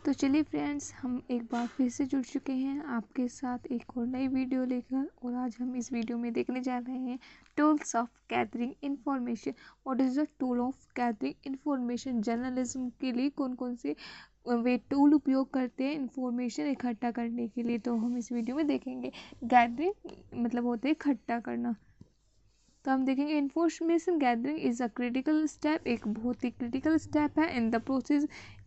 तो चलिए फ्रेंड्स, हम एक बार फिर से जुड़ चुके हैं आपके साथ एक और नई वीडियो लेकर। और आज हम इस वीडियो में देखने जा रहे हैं tools of gathering information. What is the tool of gathering information. Journalism के लिए कौन कौन से वे टूल उपयोग करते हैं इंफॉर्मेशन इकट्ठा करने के लिए, तो हम इस वीडियो में देखेंगे। गैदरिंग मतलब होते हैं इकट्ठा करना। तो हम देखेंगे information gathering is a critical step, एक बहुत ही क्रिटिकल स्टेप है इन द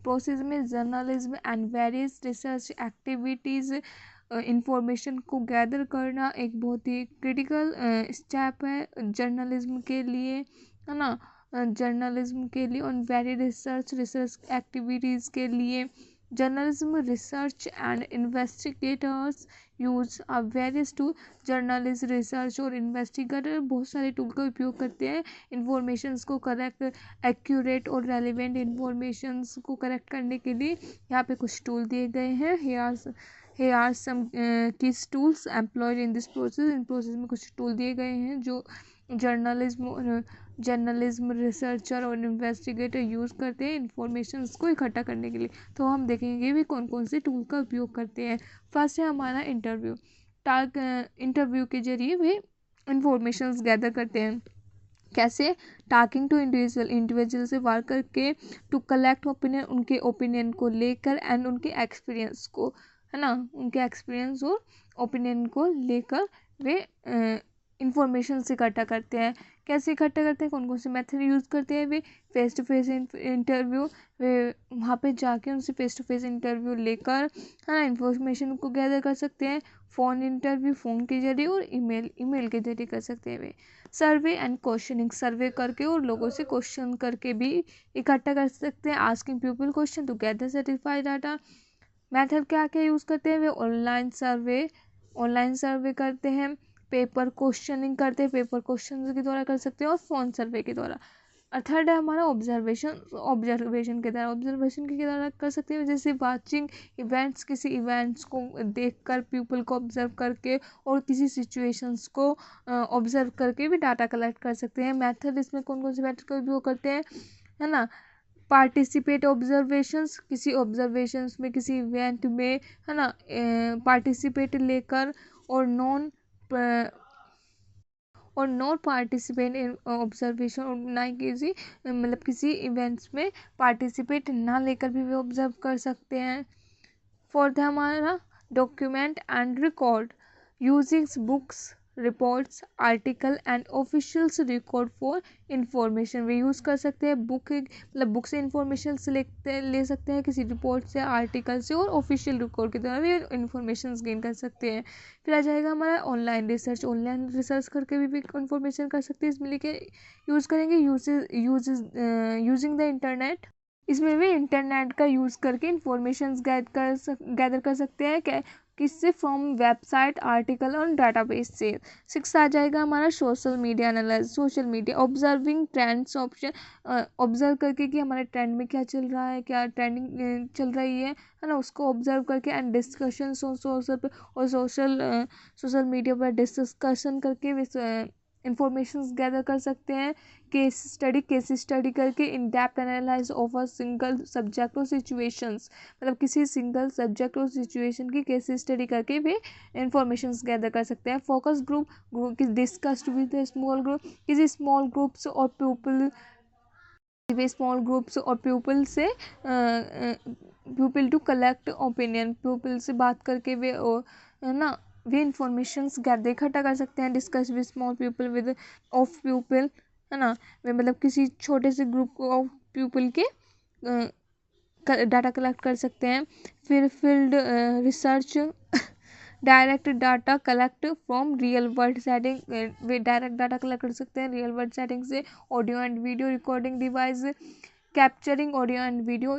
प्रोसेस में journalism and various research activities. Information को गैदर करना एक बहुत ही क्रिटिकल स्टेप है जर्नलिज्म के लिए, है ना। जर्नलिज्म के लिए और वेरी रिसर्च एक्टिविटीज़ के लिए journalism research and investigators use a various tool. Journalist research और इन्वेस्टिगेटर बहुत सारे टूल का उपयोग करते हैं इंफॉर्मेशंस को करेक्ट, एक्यूरेट और रेलिवेंट इंफॉर्मेशंस को करेक्ट करने के लिए। यहाँ पे कुछ टूल दिए गए हैं। here are some keys tools employed in this process। In process में कुछ टूल दिए गए हैं जो जर्नलिज्म रिसर्चर और इन्वेस्टिगेटर यूज़ करते हैं इंफॉर्मेशन को इकट्ठा करने के लिए। तो हम देखेंगे भी कौन कौन से टूल का उपयोग करते हैं। फर्स्ट है हमारा इंटरव्यू। इंटरव्यू के जरिए वे इंफॉर्मेशन गैदर करते हैं। कैसे? टॉकिंग टू इंडिविजुअल से बात करके, टू कलेक्ट ओपिनियन, उनके ओपिनियन को लेकर, एंड उनके एक्सपीरियंस को, है ना, उनके एक्सपीरियंस और ओपिनियन को लेकर वे इंफॉर्मेशन इकट्ठा करते हैं। कैसे इकट्ठा करते हैं, कौन कौन से मेथड यूज़ करते हैं वे? फेस टू फेस इंटरव्यू, वे वहाँ पे जाके उनसे फेस टू फेस इंटरव्यू लेकर, है ना, इंफॉर्मेशन को गैदर कर सकते हैं। फ़ोन इंटरव्यू फ़ोन के जरिए, और ईमेल के जरिए कर सकते हैं वे। सर्वे एंड क्वेश्चनिंग, सर्वे करके और लोगों से क्वेश्चन करके भी इकट्ठा कर सकते हैं। Asking people question to gather certified data. Method क्या क्या यूज़ करते हैं वे? ऑनलाइन सर्वे करते हैं, पेपर क्वेश्चनिंग करते हैं, पेपर क्वेश्चन के द्वारा कर सकते हैं, और फ़ोन सर्वे के द्वारा। और थर्ड है हमारा ऑब्जर्वेशन के द्वारा कर सकते हैं, जैसे वाचिंग इवेंट्स, किसी इवेंट्स को देखकर, पीपल को ऑब्जर्व करके और किसी सिचुएशंस को ऑब्जर्व करके भी डाटा कलेक्ट कर सकते हैं। मेथड इसमें कौन कौन से मेथड का उपयोग करते हैं, है ना? पार्टिसिपेट ऑब्जर्वेशंस, किसी ऑब्जर्वेशंस में, किसी इवेंट में, है ना, पार्टिसिपेट लेकर, और नॉट पार्टिसिपेट इन ऑब्जर्वेशन, और ना ही किसी मतलब किसी इवेंट्स में पार्टिसिपेट ना लेकर भी वे ऑब्जर्व कर सकते हैं। फोर्थ है हमारा document and record, using books, reports, article and officials record for information. Way use कर सकते हैं बुक से इंफॉर्मेशन ले सकते हैं, किसी रिपोर्ट से, आर्टिकल से, और ऑफिशियल रिकॉर्ड के द्वारा भी इंफॉर्मेशन गेन कर सकते हैं। फिर आ जाएगा हमारा ऑनलाइन रिसर्च करके भी इंफॉर्मेशन कर सकते हैं। इसमें लेके यूज़ करेंगे यूजिंग द इंटरनेट। इसमें भी इंटरनेट का यूज़ करके इंफॉर्मेशन गैदर कर सकते हैं। किससे? फ्रॉम वेबसाइट, आर्टिकल और डाटाबेस से। सिक्स आ जाएगा हमारा social media analysis. Social media observing trends option, observe करके कि हमारे ट्रेंड में क्या चल रहा है, क्या ट्रेंडिंग चल रही है ना, उसको ऑब्जर्व करके, एंड डिस्कशन सोशल मीडिया पर डिस्कशन करके इंफॉर्मेशन गैदर कर सकते हैं। केस स्टडी करके in depth analyse of a single subject और सिचुएशंस, मतलब किसी सिंगल सब्जेक्ट और सिचुएशन की केस स्टडी करके भी इंफॉर्मेशंस गैदर कर सकते हैं। Focus group discussed with small group, किसी स्मॉल ग्रुप्स और प्यूपल से people to collect opinion, people से बात करके वे, है ना, वे इंफॉर्मेशंस गैदर इकट्ठा कर सकते हैं। Discuss with small people with of people, है ना, वे मतलब किसी छोटे से ग्रुप ऑफ पीपल के डाटा कलेक्ट कर सकते हैं। फिर field research, direct data collect from real world setting, वे डायरेक्ट डाटा कलेक्ट कर सकते हैं रियल वर्ल्ड सेटिंग से। Audio and video recording device, capturing audio and video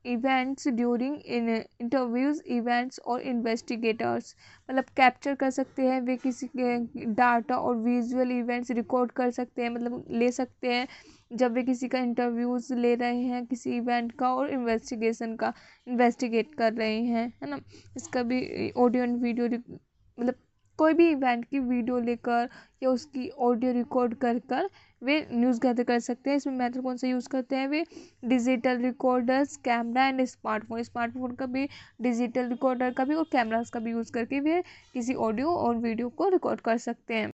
events during interviews, events और इन्वेस्टिगेटर्स, मतलब कैप्चर कर सकते हैं वे किसी डाटा और विजुअल इवेंट्स रिकॉर्ड कर सकते हैं, मतलब ले सकते हैं जब वे किसी का इंटरव्यूज ले रहे हैं, किसी इवेंट का और इन्वेस्टिगेट कर रहे हैं, है ना। इसका भी ऑडियो एंड वीडियो मतलब कोई भी इवेंट की वीडियो लेकर या उसकी ऑडियो रिकॉर्ड कर कर वे न्यूज़ गैदर कर सकते हैं। इसमें मेथड कौन सा यूज़ करते हैं वे? Digital recorders, camera and smartphone का भी, डिजिटल रिकॉर्डर का भी और कैमरास का भी यूज़ करके वे किसी ऑडियो और वीडियो को रिकॉर्ड कर सकते हैं।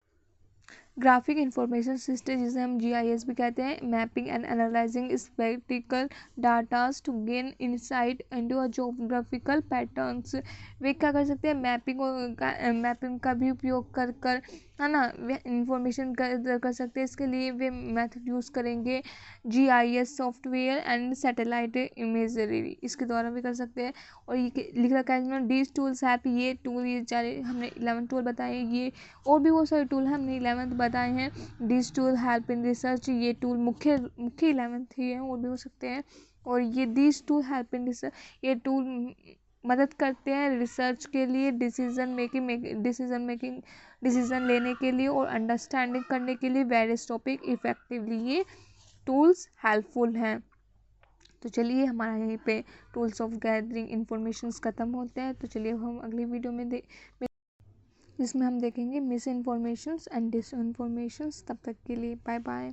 ग्राफिक इंफॉर्मेशन सिस्टम, जिसे हम GIS भी कहते हैं, mapping and analyzing spatial datas to gain insight into a geographical patterns. वे क्या कर सकते हैं? मैपिंग का भी उपयोग कर कर, है ना, वे इंफॉर्मेशन कर सकते हैं। इसके लिए वे मेथड यूज़ करेंगे GIS software and satellite imagery, इसके द्वारा भी कर सकते हैं। और ये लिख रखा है इसमें डीज टूल्स हैप, ये टूल, ये सारे हमने 11 टूल बताए, ये और भी बहुत सारे टूल हमने 11th बताए हैं। डीज टूल हेल्प इन रिसर्च, ये टूल मुख्य 11th ही है, और भी हो सकते हैं। और ये these tool help in research, ये टूल मदद करते हैं रिसर्च के लिए, डिसीजन लेने के लिए और अंडरस्टैंडिंग करने के लिए वेरियस टॉपिक इफेक्टिवली, ये टूल्स हेल्पफुल हैं। तो चलिए हमारा यहीं पे टूल्स ऑफ गैदरिंग इंफॉर्मेशन ख़त्म होते हैं। तो चलिए हम अगली वीडियो में जिसमें हम देखेंगे misinformations and disinformations. तब तक के लिए बाय बाय।